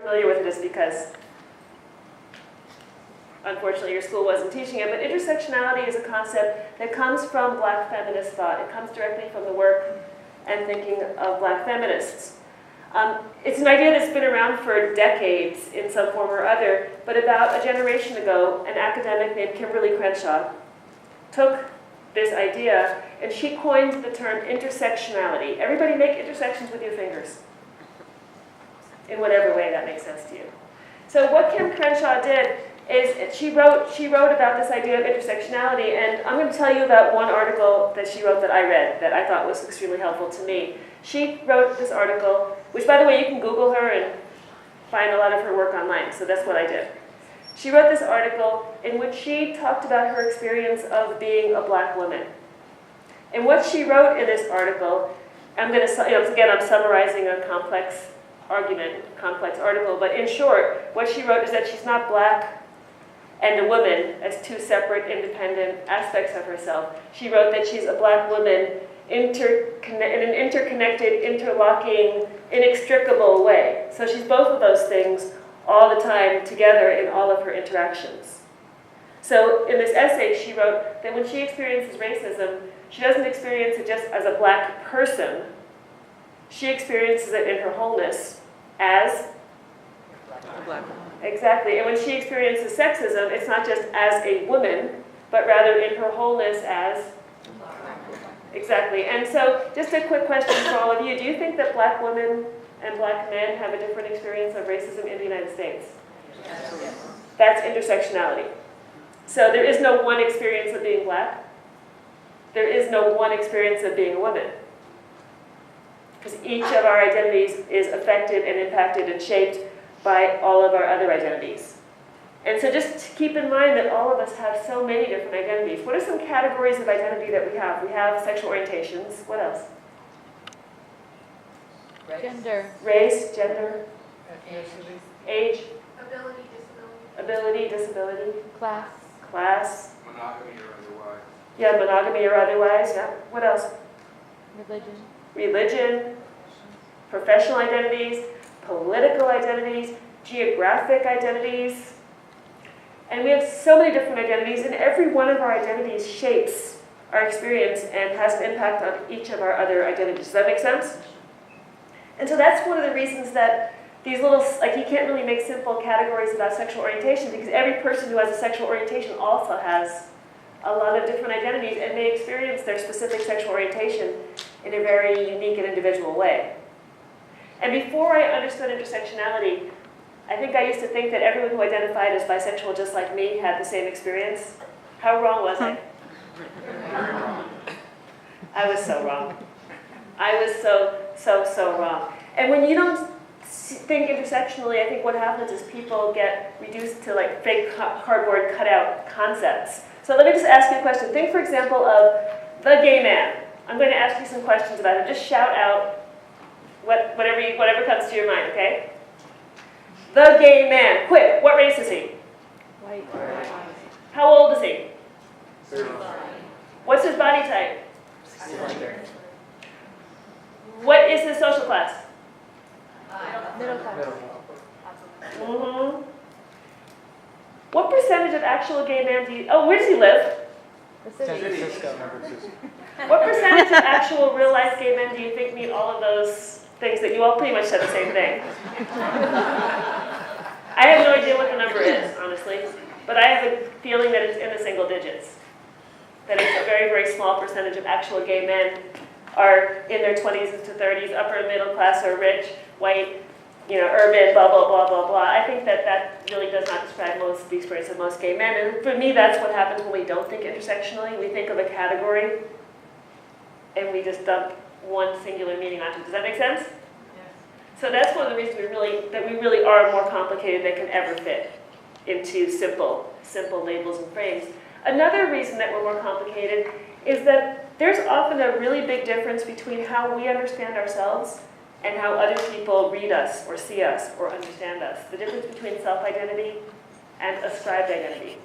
Familiar with it is because unfortunately your school wasn't teaching it, but intersectionality is a concept that comes from Black feminist thought. It comes directly from the work and thinking of Black feminists. It's an idea that's been around for decades in some form or other, but about a generation ago, an academic named Kimberly Crenshaw took this idea and she coined the term intersectionality. Everybody make intersections with your fingers, in whatever way that makes sense to you. So what Kim Crenshaw did is she wrote about this idea of intersectionality, and I'm going to tell you about one article that she wrote that I read that I thought was extremely helpful to me. She wrote this article, which by the way you can Google her and find a lot of her work online, so that's what I did. She wrote this article in which she talked about her experience of being a Black woman. And what she wrote in this article, again I'm summarizing a complex article, but in short, what she wrote is that she's not Black and a woman as two separate, independent aspects of herself. She wrote that she's a Black woman in an interconnected, interlocking, inextricable way. So she's both of those things all the time together in all of her interactions. So in this essay, she wrote that when she experiences racism, she doesn't experience it just as a Black person. She experiences it in her wholeness as A Black woman. exactly. And when she experiences sexism, it's not just as a woman, but rather in her wholeness as exactly. And so just a quick question for all of you. Do you think that Black women and Black men have a different experience of racism in the United States? Yes. That's intersectionality. So there is no one experience of being Black. There is no one experience of being a woman. Because each of our identities is affected and impacted and shaped by all of our other identities. And so just keep in mind that all of us have so many different identities. What are some categories of identity that we have? We have sexual orientations. What else? Gender. Race, gender, age, Ability, disability. ability, disability, Class. class. Monogamy or otherwise. Yeah, monogamy or otherwise. Yeah. What else? Religion. Religion, professional identities, political identities, geographic identities. And we have so many different identities, and every one of our identities shapes our experience and has an impact on each of our other identities. Does that make sense? And so that's one of the reasons that these little, you can't really make simple categories about sexual orientation, because every person who has a sexual orientation also has a lot of different identities and may experience their specific sexual orientation in a very unique and individual way. And before I understood intersectionality, I think I used to think that everyone who identified as bisexual just like me had the same experience. How wrong was I? I was so wrong. I was so wrong. And when you don't think intersectionally, I think what happens is people get reduced to like fake cardboard cutout concepts. So let me just ask you a question. Think, for example, of the gay man. I'm going to ask you some questions about him. Just shout out whatever comes to your mind, okay? The gay man. Quick. What race is he? White. How old is he? 35. What's his body type? What is his social class? Middle class. Mm-hmm. What percentage of actual gay men do you... Oh, where does he live? The city. Cisco. What percentage of actual real-life gay men do you think meet all of those things that you all pretty much said the same thing? I have no idea what the number is, honestly, but I have a feeling that it's in the single digits. That it's a very, very small percentage of actual gay men are in their 20s to 30s, upper middle class or rich, white, urban, blah, blah, blah, blah, blah. I think that really does not describe the experience of most gay men. And for me, that's what happens when we don't think intersectionally. We think of a category, and we just dump one singular meaning onto it. Does that make sense? Yes. So that's one of the reasons we really are more complicated than can ever fit into simple labels and frames. Another reason that we're more complicated is that there's often a really big difference between how we understand ourselves and how other people read us or see us or understand us. The difference between self-identity and ascribed identity.